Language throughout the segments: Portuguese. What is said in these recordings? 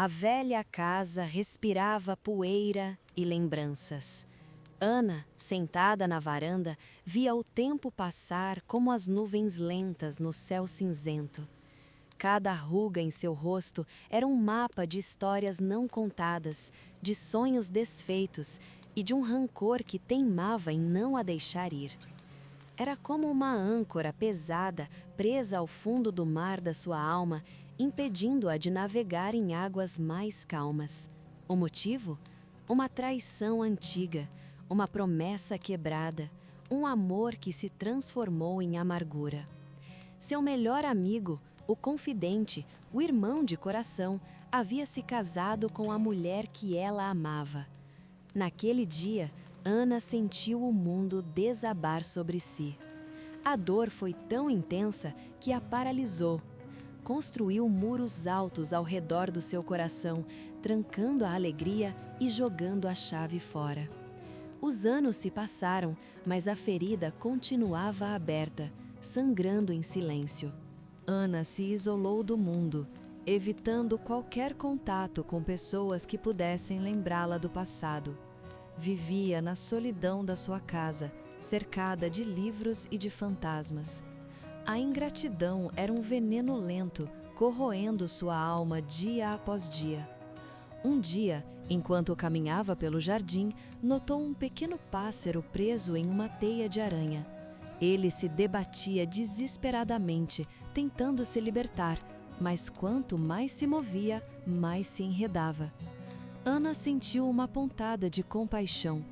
A velha casa respirava poeira e lembranças. Ana, sentada na varanda, via o tempo passar como as nuvens lentas no céu cinzento. Cada ruga em seu rosto era um mapa de histórias não contadas, de sonhos desfeitos e de um rancor que teimava em não a deixar ir. Era como uma âncora pesada presa ao fundo do mar da sua alma, impedindo-a de navegar em águas mais calmas. O motivo? Uma traição antiga, uma promessa quebrada, um amor que se transformou em amargura. Seu melhor amigo, o confidente, o irmão de coração, havia se casado com a mulher que ela amava. Naquele dia, Ana sentiu o mundo desabar sobre si. A dor foi tão intensa que a paralisou. Construiu muros altos ao redor do seu coração, trancando a alegria e jogando a chave fora. Os anos se passaram, mas a ferida continuava aberta, sangrando em silêncio. Ana se isolou do mundo, evitando qualquer contato com pessoas que pudessem lembrá-la do passado. Vivia na solidão da sua casa, cercada de livros e de fantasmas. A ingratidão era um veneno lento, corroendo sua alma dia após dia. Um dia, enquanto caminhava pelo jardim, notou um pequeno pássaro preso em uma teia de aranha. Ele se debatia desesperadamente, tentando se libertar, mas quanto mais se movia, mais se enredava. Ana sentiu uma pontada de compaixão.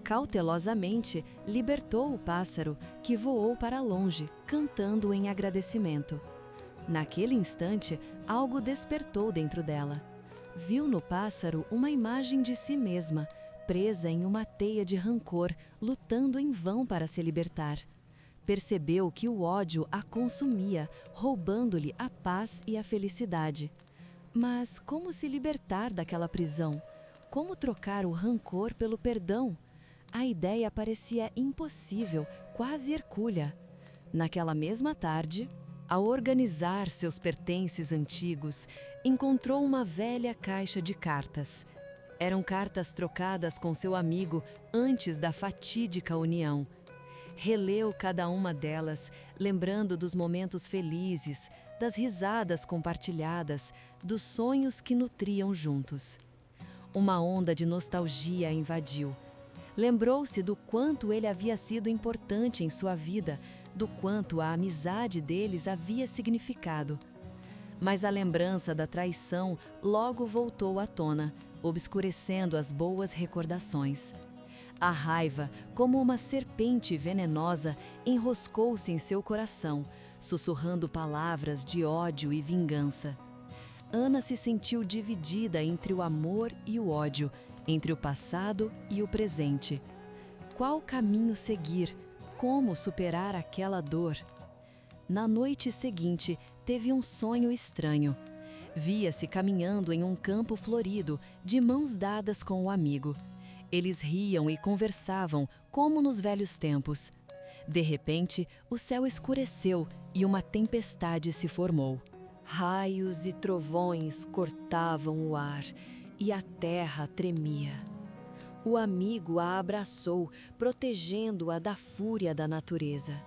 Cautelosamente, libertou o pássaro, que voou para longe, cantando em agradecimento. Naquele instante, algo despertou dentro dela. Viu no pássaro uma imagem de si mesma, presa em uma teia de rancor, lutando em vão para se libertar. Percebeu que o ódio a consumia, roubando-lhe a paz e a felicidade. Mas como se libertar daquela prisão? Como trocar o rancor pelo perdão? A ideia parecia impossível, quase hercúlea. Naquela mesma tarde, ao organizar seus pertences antigos, encontrou uma velha caixa de cartas. Eram cartas trocadas com seu amigo antes da fatídica união. Releu cada uma delas, lembrando dos momentos felizes, das risadas compartilhadas, dos sonhos que nutriam juntos. Uma onda de nostalgia a invadiu. Lembrou-se do quanto ele havia sido importante em sua vida, do quanto a amizade deles havia significado. Mas a lembrança da traição logo voltou à tona, obscurecendo as boas recordações. A raiva, como uma serpente venenosa, enroscou-se em seu coração, sussurrando palavras de ódio e vingança. Ana se sentiu dividida entre o amor e o ódio, entre o passado e o presente. Qual caminho seguir? Como superar aquela dor? Na noite seguinte, teve um sonho estranho. Via-se caminhando em um campo florido, de mãos dadas com o amigo. Eles riam e conversavam, como nos velhos tempos. De repente, o céu escureceu e uma tempestade se formou. Raios e trovões cortavam o ar e a terra tremia. O amigo a abraçou, protegendo-a da fúria da natureza.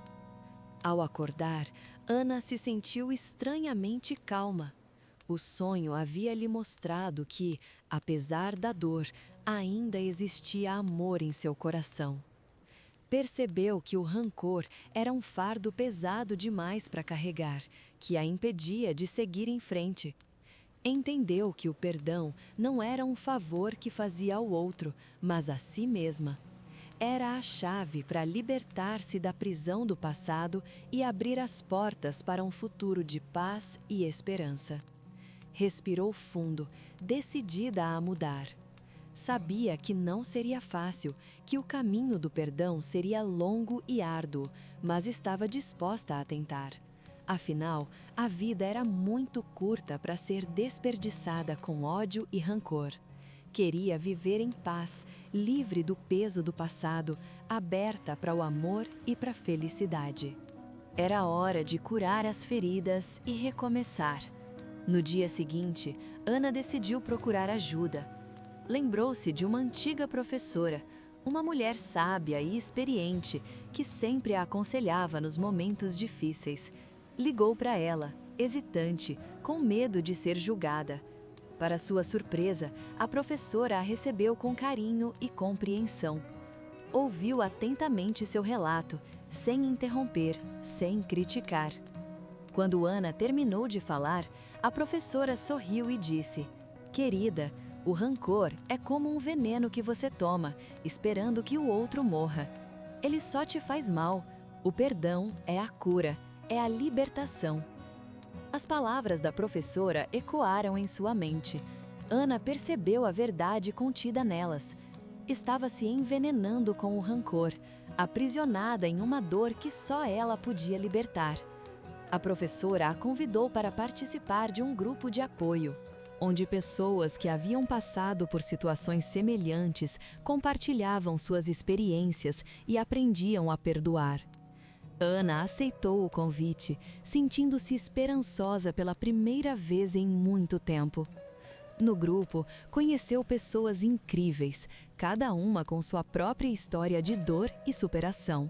Ao acordar, Ana se sentiu estranhamente calma. O sonho havia lhe mostrado que, apesar da dor, ainda existia amor em seu coração. Percebeu que o rancor era um fardo pesado demais para carregar, que a impedia de seguir em frente. Entendeu que o perdão não era um favor que fazia ao outro, mas a si mesma. Era a chave para libertar-se da prisão do passado e abrir as portas para um futuro de paz e esperança. Respirou fundo, decidida a mudar. Sabia que não seria fácil, que o caminho do perdão seria longo e árduo, mas estava disposta a tentar. Afinal, a vida era muito curta para ser desperdiçada com ódio e rancor. Queria viver em paz, livre do peso do passado, aberta para o amor e para a felicidade. Era hora de curar as feridas e recomeçar. No dia seguinte, Ana decidiu procurar ajuda. Lembrou-se de uma antiga professora, uma mulher sábia e experiente que sempre a aconselhava nos momentos difíceis. Ligou para ela, hesitante, com medo de ser julgada. Para sua surpresa, a professora a recebeu com carinho e compreensão. Ouviu atentamente seu relato, sem interromper, sem criticar. Quando Ana terminou de falar, a professora sorriu e disse: "Querida, o rancor é como um veneno que você toma, esperando que o outro morra. Ele só te faz mal. O perdão é a cura, é a libertação." As palavras da professora ecoaram em sua mente. Ana percebeu a verdade contida nelas. Estava se envenenando com o rancor, aprisionada em uma dor que só ela podia libertar. A professora a convidou para participar de um grupo de apoio, onde pessoas que haviam passado por situações semelhantes compartilhavam suas experiências e aprendiam a perdoar. Ana aceitou o convite, sentindo-se esperançosa pela primeira vez em muito tempo. No grupo, conheceu pessoas incríveis, cada uma com sua própria história de dor e superação.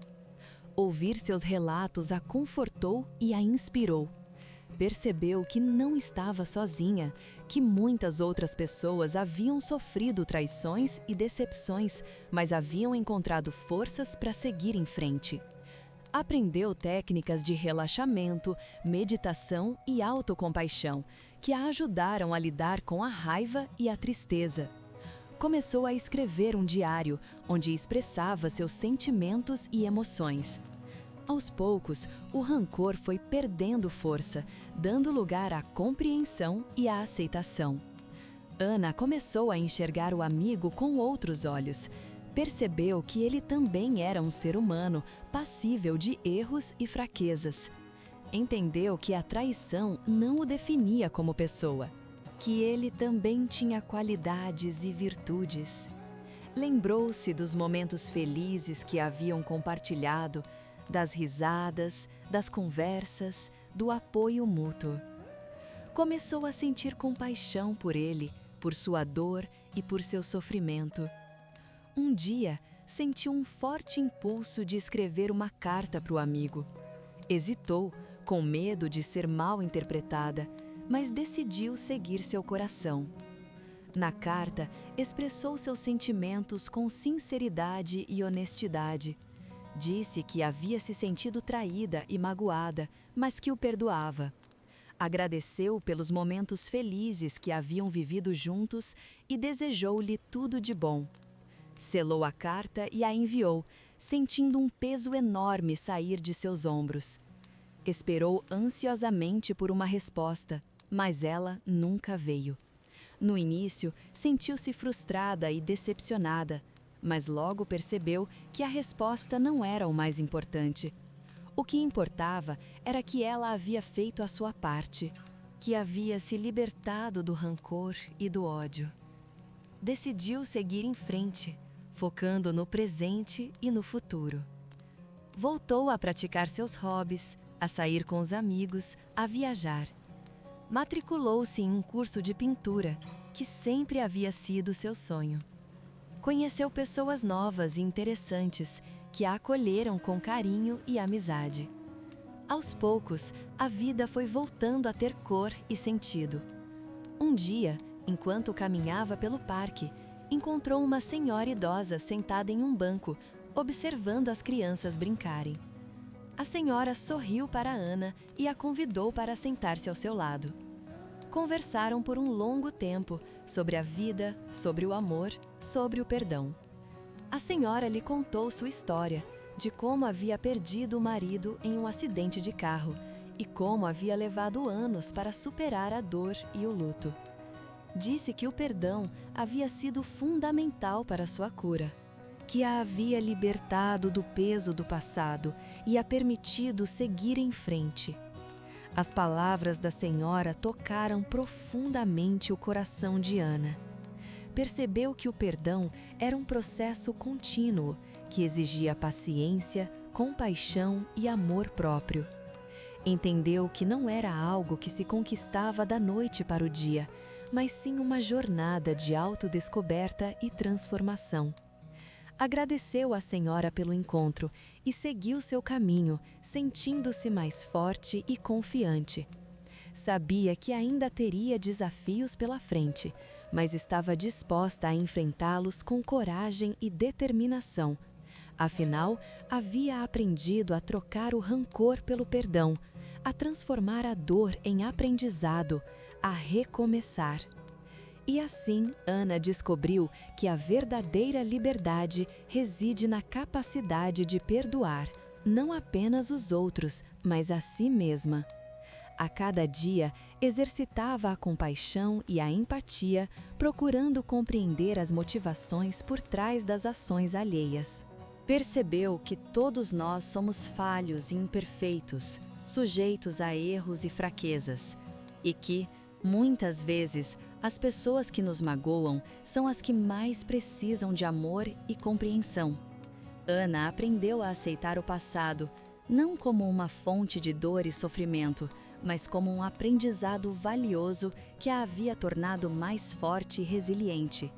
Ouvir seus relatos a confortou e a inspirou. Percebeu que não estava sozinha, que muitas outras pessoas haviam sofrido traições e decepções, mas haviam encontrado forças para seguir em frente. Aprendeu técnicas de relaxamento, meditação e autocompaixão, que a ajudaram a lidar com a raiva e a tristeza. Começou a escrever um diário, onde expressava seus sentimentos e emoções. Aos poucos, o rancor foi perdendo força, dando lugar à compreensão e à aceitação. Ana começou a enxergar o amigo com outros olhos. Percebeu que ele também era um ser humano, passível de erros e fraquezas. Entendeu que a traição não o definia como pessoa, que ele também tinha qualidades e virtudes. Lembrou-se dos momentos felizes que haviam compartilhado, das risadas, das conversas, do apoio mútuo. Começou a sentir compaixão por ele, por sua dor e por seu sofrimento. Um dia, sentiu um forte impulso de escrever uma carta para o amigo. Hesitou, com medo de ser mal interpretada, mas decidiu seguir seu coração. Na carta, expressou seus sentimentos com sinceridade e honestidade. Disse que havia se sentido traída e magoada, mas que o perdoava. Agradeceu pelos momentos felizes que haviam vivido juntos e desejou-lhe tudo de bom. Selou a carta e a enviou, sentindo um peso enorme sair de seus ombros. Esperou ansiosamente por uma resposta, mas ela nunca veio. No início, sentiu-se frustrada e decepcionada, mas logo percebeu que a resposta não era o mais importante. O que importava era que ela havia feito a sua parte, que havia se libertado do rancor e do ódio. Decidiu seguir em frente, focando no presente e no futuro. Voltou a praticar seus hobbies, a sair com os amigos, a viajar. Matriculou-se em um curso de pintura, que sempre havia sido seu sonho. Conheceu pessoas novas e interessantes, que a acolheram com carinho e amizade. Aos poucos, a vida foi voltando a ter cor e sentido. Um dia, enquanto caminhava pelo parque, encontrou uma senhora idosa sentada em um banco, observando as crianças brincarem. A senhora sorriu para Ana e a convidou para sentar-se ao seu lado. Conversaram por um longo tempo sobre a vida, sobre o amor, sobre o perdão. A senhora lhe contou sua história, de como havia perdido o marido em um acidente de carro e como havia levado anos para superar a dor e o luto. Disse que o perdão havia sido fundamental para sua cura, que a havia libertado do peso do passado e a permitido seguir em frente. As palavras da senhora tocaram profundamente o coração de Ana. Percebeu que o perdão era um processo contínuo, que exigia paciência, compaixão e amor próprio. Entendeu que não era algo que se conquistava da noite para o dia, mas sim uma jornada de autodescoberta e transformação. Agradeceu à senhora pelo encontro e seguiu seu caminho, sentindo-se mais forte e confiante. Sabia que ainda teria desafios pela frente, mas estava disposta a enfrentá-los com coragem e determinação. Afinal, havia aprendido a trocar o rancor pelo perdão, a transformar a dor em aprendizado, a recomeçar. E assim, Ana descobriu que a verdadeira liberdade reside na capacidade de perdoar, não apenas os outros, mas a si mesma. A cada dia, exercitava a compaixão e a empatia, procurando compreender as motivações por trás das ações alheias. Percebeu que todos nós somos falhos e imperfeitos, sujeitos a erros e fraquezas, e que, muitas vezes, as pessoas que nos magoam são as que mais precisam de amor e compreensão. Ana aprendeu a aceitar o passado, não como uma fonte de dor e sofrimento, mas como um aprendizado valioso que a havia tornado mais forte e resiliente.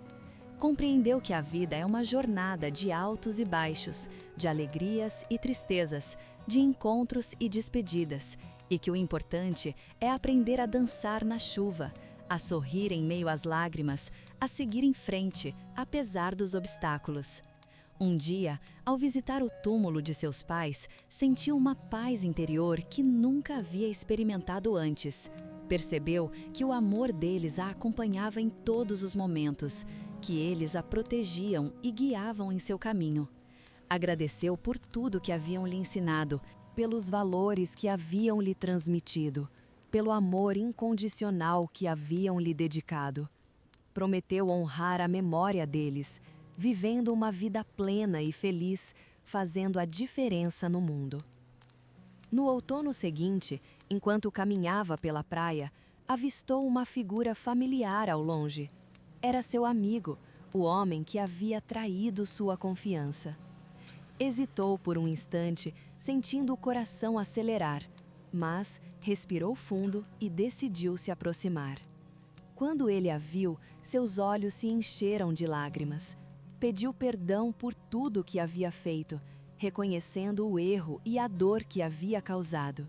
Compreendeu que a vida é uma jornada de altos e baixos, de alegrias e tristezas, de encontros e despedidas, e que o importante é aprender a dançar na chuva, a sorrir em meio às lágrimas, a seguir em frente, apesar dos obstáculos. Um dia, ao visitar o túmulo de seus pais, sentiu uma paz interior que nunca havia experimentado antes. Percebeu que o amor deles a acompanhava em todos os momentos, que eles a protegiam e guiavam em seu caminho. Agradeceu por tudo que haviam lhe ensinado, pelos valores que haviam lhe transmitido, pelo amor incondicional que haviam lhe dedicado. Prometeu honrar a memória deles, vivendo uma vida plena e feliz, fazendo a diferença no mundo. No outono seguinte, enquanto caminhava pela praia, avistou uma figura familiar ao longe. Era seu amigo, o homem que havia traído sua confiança. Hesitou por um instante, sentindo o coração acelerar, mas respirou fundo e decidiu se aproximar. Quando ele a viu, seus olhos se encheram de lágrimas. Pediu perdão por tudo que havia feito, reconhecendo o erro e a dor que havia causado.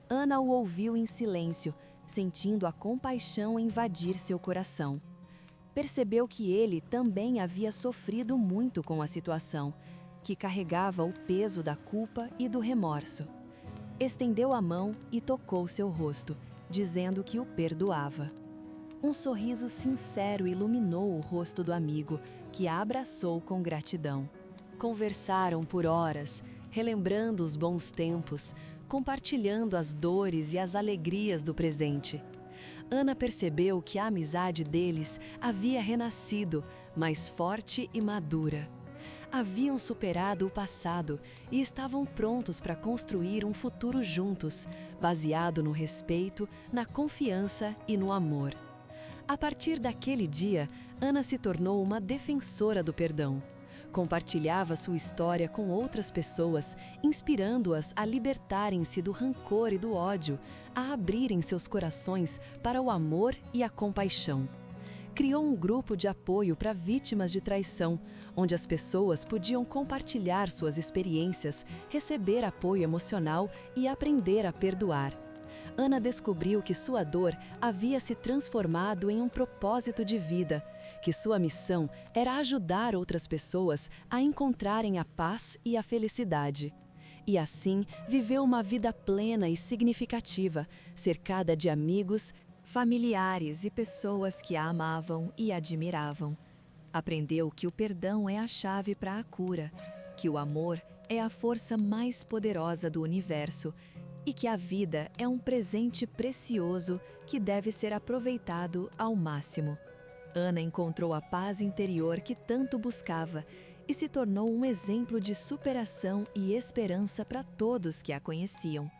Ana o ouviu em silêncio, sentindo a compaixão invadir seu coração. Percebeu que ele também havia sofrido muito com a situação, que carregava o peso da culpa e do remorso. Estendeu a mão e tocou seu rosto, dizendo que o perdoava. Um sorriso sincero iluminou o rosto do amigo, que a abraçou com gratidão. Conversaram por horas, relembrando os bons tempos, compartilhando as dores e as alegrias do presente. Ana percebeu que a amizade deles havia renascido, mais forte e madura. Haviam superado o passado e estavam prontos para construir um futuro juntos, baseado no respeito, na confiança e no amor. A partir daquele dia, Ana se tornou uma defensora do perdão. Compartilhava sua história com outras pessoas, inspirando-as a libertarem-se do rancor e do ódio, a abrirem seus corações para o amor e a compaixão. Criou um grupo de apoio para vítimas de traição, onde as pessoas podiam compartilhar suas experiências, receber apoio emocional e aprender a perdoar. Ana descobriu que sua dor havia se transformado em um propósito de vida, que sua missão era ajudar outras pessoas a encontrarem a paz e a felicidade. E assim, viveu uma vida plena e significativa, cercada de amigos, familiares e pessoas que a amavam e admiravam. Aprendeu que o perdão é a chave para a cura, que o amor é a força mais poderosa do universo e que a vida é um presente precioso que deve ser aproveitado ao máximo. Ana encontrou a paz interior que tanto buscava e se tornou um exemplo de superação e esperança para todos que a conheciam.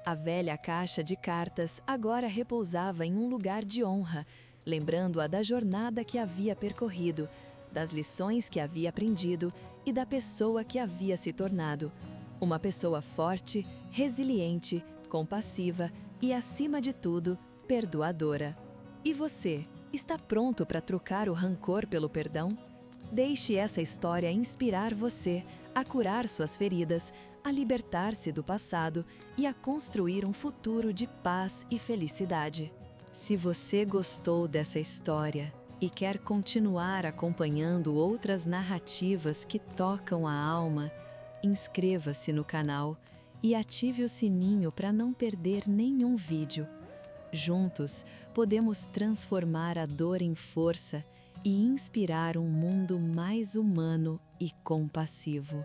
A velha caixa de cartas agora repousava em um lugar de honra, lembrando-a da jornada que havia percorrido, das lições que havia aprendido e da pessoa que havia se tornado. Uma pessoa forte, resiliente, compassiva e, acima de tudo, perdoadora. E você, está pronto para trocar o rancor pelo perdão? Deixe essa história inspirar você a curar suas feridas, a libertar-se do passado e a construir um futuro de paz e felicidade. Se você gostou dessa história e quer continuar acompanhando outras narrativas que tocam a alma, inscreva-se no canal e ative o sininho para não perder nenhum vídeo. Juntos, podemos transformar a dor em força e inspirar um mundo mais humano e compassivo.